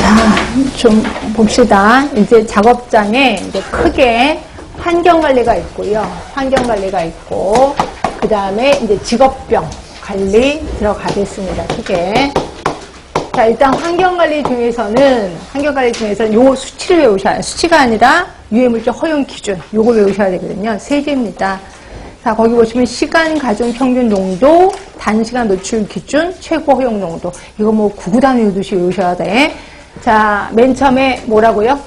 자, 좀 봅시다. 이제 작업장에 이제 크게 환경관리가 있고요. 환경관리가 있고, 그 다음에 이제 직업병 관리 들어가겠습니다. 크게. 자, 일단 환경관리 중에서는 요 수치를 외우셔야 해요. 수치가 아니라 유해물질 허용 기준. 요걸 외우셔야 되거든요. 세 개입니다. 자, 거기 보시면 시간 가중 평균 농도, 단시간 노출 기준, 최고 허용 농도. 이거 뭐 구구단 외우듯이 외우셔야 돼. 자, 맨 처음에 뭐라고요?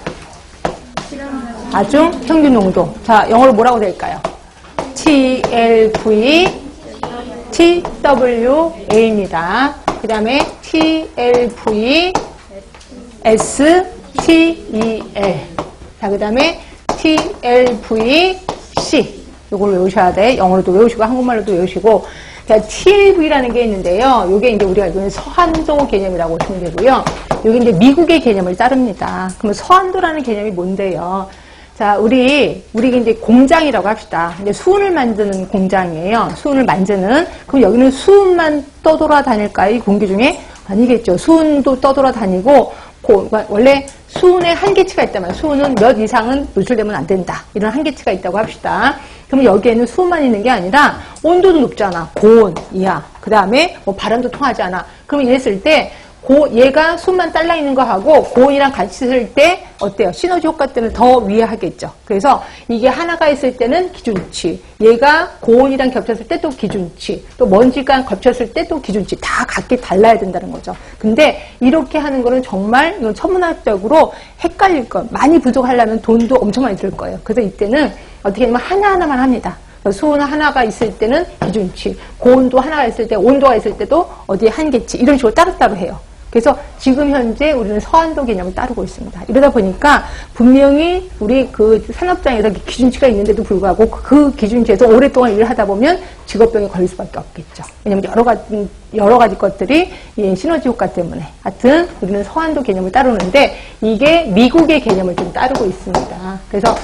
가중 평균 농도. 자, 영어로 뭐라고 될까요? TLV, TWA입니다. 그 다음에 TLV, STEL. 자, 그 다음에 TLVC. 요걸 외우셔야 돼. 영어로도 외우시고, 한국말로도 외우시고. 자, TLV라는 게 있는데요. 요게 이제 우리가 알고 있는 서한도 개념이라고 보시면 되고요. 요게 이제 미국의 개념을 따릅니다. 그러면 서한도라는 개념이 뭔데요? 자, 우리 이제 공장이라고 합시다. 이제 수은을 만드는 공장이에요. 수은을 만드는. 그럼 여기는 수은만 떠돌아다닐까요? 이 공기 중에? 아니겠죠. 수은도 떠돌아다니고, 원래 수은의 한계치가 있다면 수은은 몇 이상은 노출되면 안 된다. 이런 한계치가 있다고 합시다. 그럼 여기에는 수은만 있는 게 아니라 온도도 높잖아. 고온 이하. 그 다음에 뭐 바람도 통하지 않아. 그러면 이랬을 때 얘가 수은만 딸라 있는 거 하고 고온이랑 같이 있을 때 어때요? 시너지 효과 때문에 더 위에 하겠죠. 그래서 이게 하나가 있을 때는 기준치, 얘가 고온이랑 겹쳤을 때 또 기준치, 또 먼지가 겹쳤을 때 또 기준치, 다 각기 달라야 된다는 거죠. 근데 이렇게 하는 거는 정말 이건 천문학적으로 헷갈릴 거. 많이 부족하려면 돈도 엄청 많이 들 거예요. 그래서 이때는 어떻게 하냐면 하나하나만 합니다. 수온 하나가 있을 때는 기준치, 고온도 하나가 있을 때, 온도가 있을 때도 어디에 한계치, 이런 식으로 따로따로 해요. 그래서 지금 현재 우리는 서한도 개념을 따르고 있습니다. 이러다 보니까 분명히 우리 그 산업장에서 기준치가 있는데도 불구하고 그 기준치에서 오랫동안 일을 하다 보면 직업병에 걸릴 수밖에 없겠죠. 왜냐면 여러 가지 것들이 시너지 효과 때문에. 하여튼 우리는 서한도 개념을 따르는데 이게 미국의 개념을 좀 따르고 있습니다. 그래서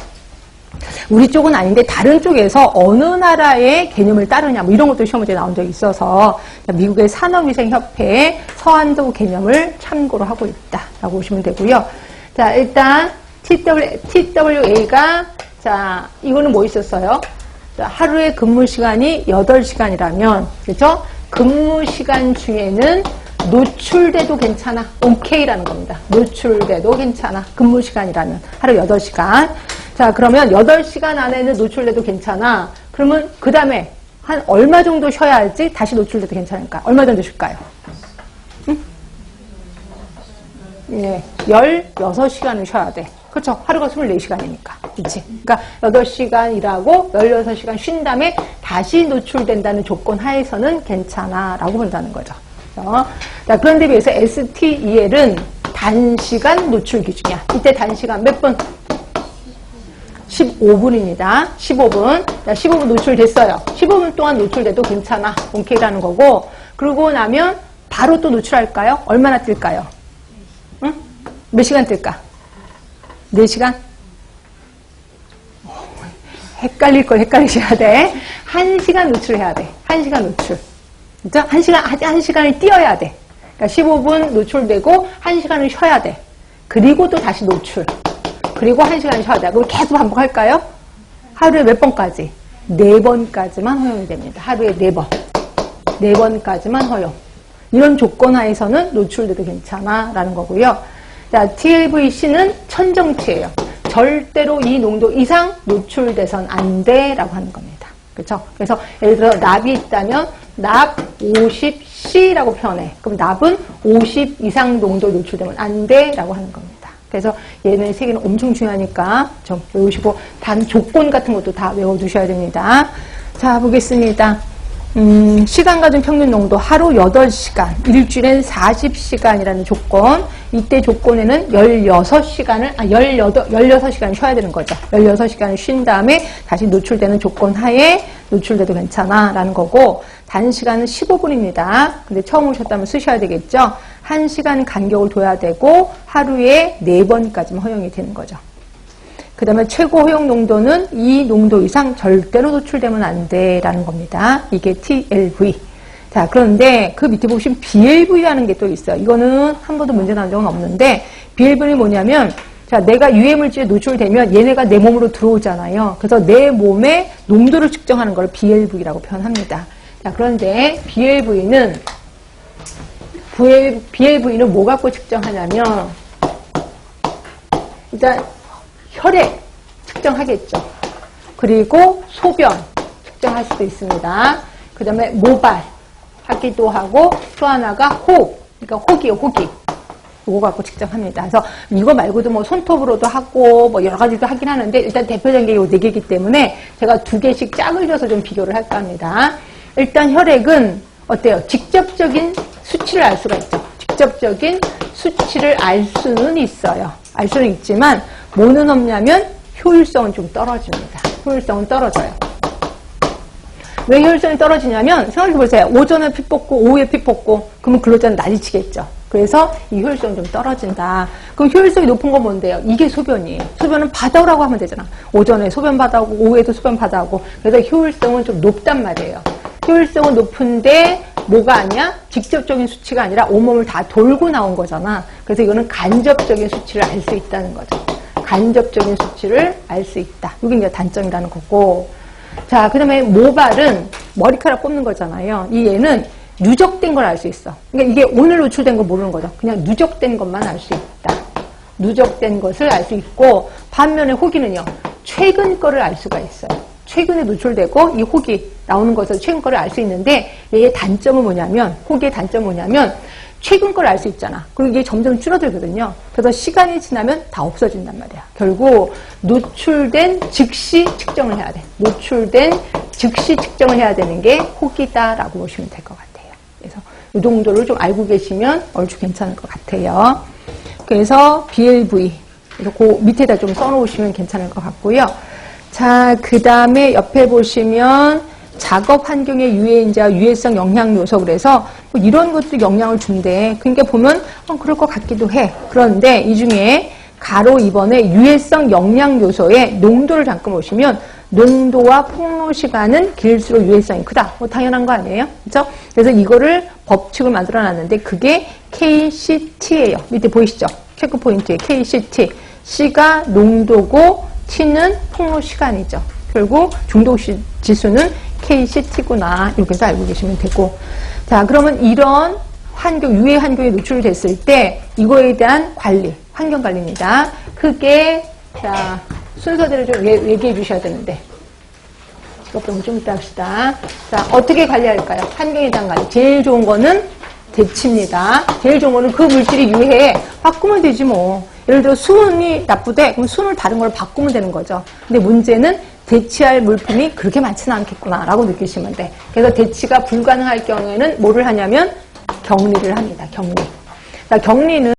우리 쪽은 아닌데 다른 쪽에서 어느 나라의 개념을 따르냐 뭐 이런 것도 시험 문제에 나온 적이 있어서 미국의 산업위생협회의 서한도 개념을 참고로 하고 있다라고 보시면 되고요. 자, 일단 TWA가 자, 이거는 뭐 있었어요? 자, 하루의 근무 시간이 8시간이라면 그렇죠? 근무 시간 중에는 노출돼도 괜찮아. 오케이라는 겁니다. 노출돼도 괜찮아. 근무 시간이라면 하루 8시간. 자, 그러면 8시간 안에는 노출돼도 괜찮아. 그러면 그 다음에 한 얼마 정도 쉬어야지 다시 노출돼도 괜찮을까? 얼마 정도 쉴까요? 응? 예, 16시간을 쉬어야 돼. 그렇죠? 하루가 24시간이니까. 그치? 그러니까 8시간 일하고 16시간 쉰 다음에 다시 노출된다는 조건 하에서는 괜찮아. 라고 본다는 거죠. 자, 그런데 비해서 STEL은 단시간 노출 기준이야. 이때 단시간 몇 분? 15분입니다. 15분. 자, 15분 노출됐어요. 15분 동안 노출돼도 괜찮아. 오케이라는 거고. 그러고 나면 바로 또 노출할까요? 얼마나 뜰까요? 응? 몇 시간 뜰까? 4시간? 헷갈릴 걸 헷갈리셔야 돼. 1시간 노출해야 돼. 1시간 노출. 진짜? 1시간을 뛰어야 돼. 그러니까 15분 노출되고 1시간을 쉬어야 돼. 그리고 또 다시 노출. 그리고 1시간 쉬어야 돼. 그럼 계속 반복할까요? 하루에 몇 번까지? 4번까지만 허용이 됩니다. 하루에 4번. 4번까지만 허용. 이런 조건 하에서는 노출돼도 괜찮아. 라는 거고요. 자, TLVC는 천정치예요. 절대로 이 농도 이상 노출돼선 안 돼. 라고 하는 겁니다. 그렇죠? 그래서 예를 들어 납이 있다면 납 50C라고 표현해. 그럼 납은 50 이상 농도 노출되면 안 돼. 라고 하는 겁니다. 그래서 얘네 세 개는 엄청 중요하니까 좀 외우시고 단 조건 같은 것도 다 외워두셔야 됩니다. 자, 보겠습니다. 시간 가중 평균 농도 하루 8시간, 일주일엔 40시간이라는 조건. 이때 조건에는 16시간을 쉬어야 되는 거죠. 16시간을 쉰 다음에 다시 노출되는 조건 하에 노출돼도 괜찮아 라는 거고, 단시간은 15분입니다. 근데 처음 오셨다면 쓰셔야 되겠죠. 1시간 간격을 둬야 되고 하루에 4번까지만 허용이 되는 거죠. 그 다음에 최고 허용 농도는 이 농도 이상 절대로 노출되면 안 돼 라는 겁니다. 이게 TLV. 자, 그런데 그 밑에 보시면 BLV라는 게 또 있어요. 이거는 한 번도 문제 나온 적은 없는데 BLV는 뭐냐면, 자, 내가 유해물질에 노출되면 얘네가 내 몸으로 들어오잖아요. 그래서 내 몸의 농도를 측정하는 걸 BLV라고 표현합니다. 자, 그런데 BLV는 뭐 갖고 측정하냐면, 일단 혈액 측정하겠죠. 그리고 소변 측정할 수도 있습니다. 그 다음에 모발 하기도 하고, 또 하나가 호흡, 그러니까 호기요, 호기. 이거 갖고 측정합니다. 그래서 이거 말고도 뭐 손톱으로도 하고 뭐 여러 가지도 하긴 하는데, 일단 대표적인 게 이 4개이기 때문에 제가 2개씩 짝을 줘서 좀 비교를 할까 합니다. 일단 혈액은 어때요? 직접적인 수치를 알 수가 있죠. 직접적인 수치를 알 수는 있어요. 알 수는 있지만 뭐는 없냐면 효율성은 좀 떨어집니다. 효율성은 떨어져요. 왜 효율성이 떨어지냐면 생각해보세요. 오전에 피 뽑고 오후에 피 뽑고 그러면 근로자는 난리치겠죠. 그래서 이 효율성이 좀 떨어진다. 그럼 효율성이 높은 건 뭔데요? 이게 소변이에요. 소변은 받아오라고 하면 되잖아. 오전에 소변 받아오고 오후에도 소변 받아오고. 그래서 효율성은 좀 높단 말이에요. 효율성은 높은데 뭐가 아니야? 직접적인 수치가 아니라 온몸을 다 돌고 나온 거잖아. 그래서 이거는 간접적인 수치를 알 수 있다는 거죠. 간접적인 수치를 알 수 있다. 이게 이제 단점이라는 거고. 자, 그 다음에 모발은 머리카락 뽑는 거잖아요. 이 얘는 누적된 걸 알 수 있어. 그러니까 이게 오늘 노출된 거 모르는 거죠. 그냥 누적된 것만 알 수 있다. 누적된 것을 알 수 있고, 반면에 호기는요, 최근 거를 알 수가 있어요. 최근에 노출되고 이 호기 나오는 것을 최근 거를 알 수 있는데, 얘의 단점은 뭐냐면, 호기의 단점은 뭐냐면 최근 걸 알 수 있잖아. 그리고 이게 점점 줄어들거든요. 그래서 시간이 지나면 다 없어진단 말이야. 결국 노출된 즉시 측정을 해야 돼. 노출된 즉시 측정을 해야 되는 게 호기다라고 보시면 될 것 같아요. 그래서 이 정도를 좀 알고 계시면 얼추 괜찮을 것 같아요. 그래서 BLV, 그래서 그 밑에다 좀 써놓으시면 괜찮을 것 같고요. 자, 그 다음에 옆에 보시면 작업 환경의 유해인자, 유해성 영향 요소, 그래서 뭐 이런 것도 영향을 준대. 그러니까 보면 그럴 것 같기도 해. 그런데 이 중에 가로 2번에 유해성 영향 요소의 농도를 잠깐 보시면 농도와 폭로 시간은 길수록 유해성이 크다. 뭐 당연한 거 아니에요? 그렇죠? 그래서 이거를 법칙을 만들어 놨는데 그게 KCT예요. 밑에 보이시죠? 체크 포인트에 KCT. C가 농도고 T는 폭로 시간이죠. 결국 중독 지수는 KCT구나. 이렇게 해서 알고 계시면 되고. 자, 그러면 이런 환경, 유해 환경에 노출됐을 때 이거에 대한 관리, 환경 관리입니다. 크게, 자, 순서대로 좀 얘기해 주셔야 되는데. 이것도 좀 이따 합시다. 자, 어떻게 관리할까요? 환경에 대한 관리. 제일 좋은 거는 대치입니다. 제일 좋은 거는 그 물질이 유해해. 바꾸면 되지 뭐. 예를 들어 수은이 나쁘대. 그럼 수은을 다른 걸 바꾸면 되는 거죠. 근데 문제는 대치할 물품이 그렇게 많지는 않겠구나 라고 느끼시면 돼. 그래서 대치가 불가능할 경우에는 뭐를 하냐면 격리를 합니다. 격리. 자, 격리는